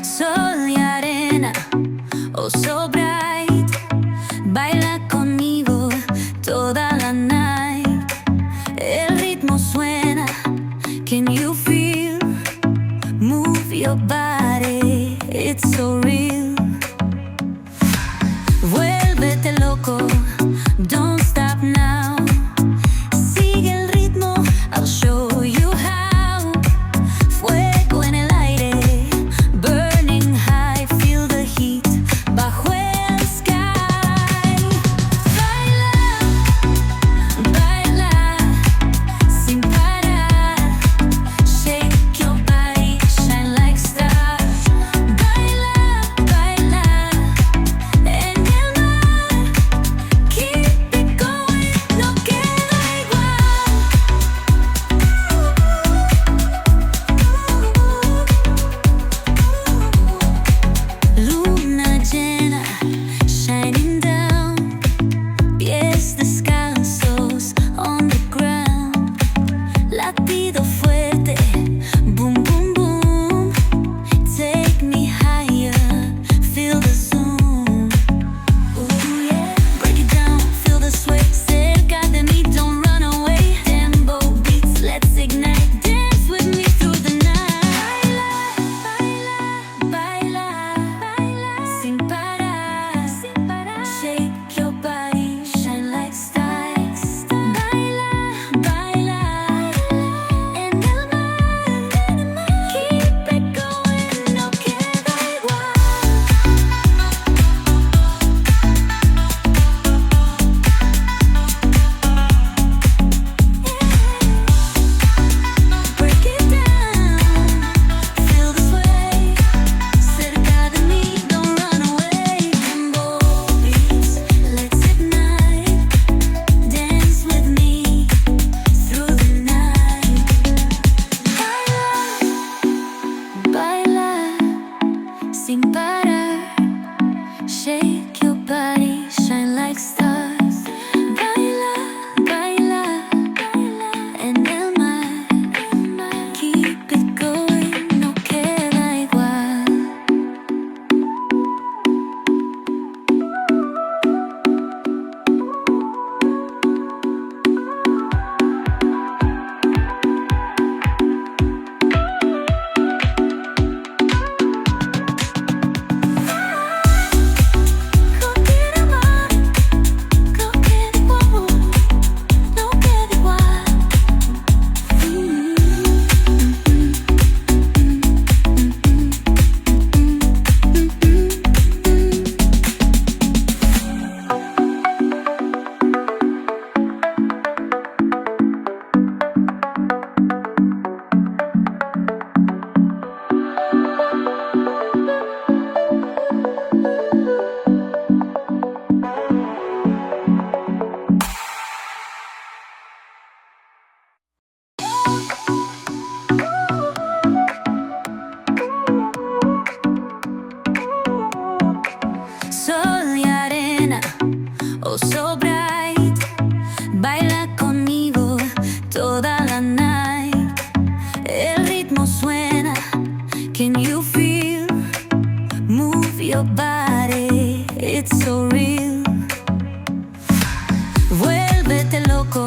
Sol y arena, oh so bright, baila conmigo toda la night. El ritmo suena, can you feel? Move your body, it's so real. Vuélvete loco, don't stop now. Sigue el ritmo, I'll show you how. Fuego en el aire, burning high, feel the heat bajo el sky. Baila, baila, sin parar. Shake your body, shine like stars. Baila, baila, en el mar. Keep it going, no queda igual. Luna llena, shining down. Pies descalzos on the ground. Latido fuerte, boom, boom, boom. Take me higher, feel the zoom. Ooh, yeah. Break it down, feel the sway. Cerca de mí, don't run away. Tempo beats, let's ignite. Dance with me through the night. Baila, baila, baila, sin parar, sin parar. Shake your body, shine like stars. Baila, baila, en el mar. Keep it going, no queda igual. Break it down, feel the sway. Cerca de mí, don't run away. Tempo beats, let's ignite. Dance with me through the night. Baila, baila, sin parar. Shake your body, shine like stars. Baila, baila, baila, en el mar. Keep it going, no queda igual. No queda mal, no queda igual, no queda igual. Sol y arena, oh so bright, baila conmigo toda la night. El ritmo suena, can you feel? Move your body, it's so real. Vuélvete loco,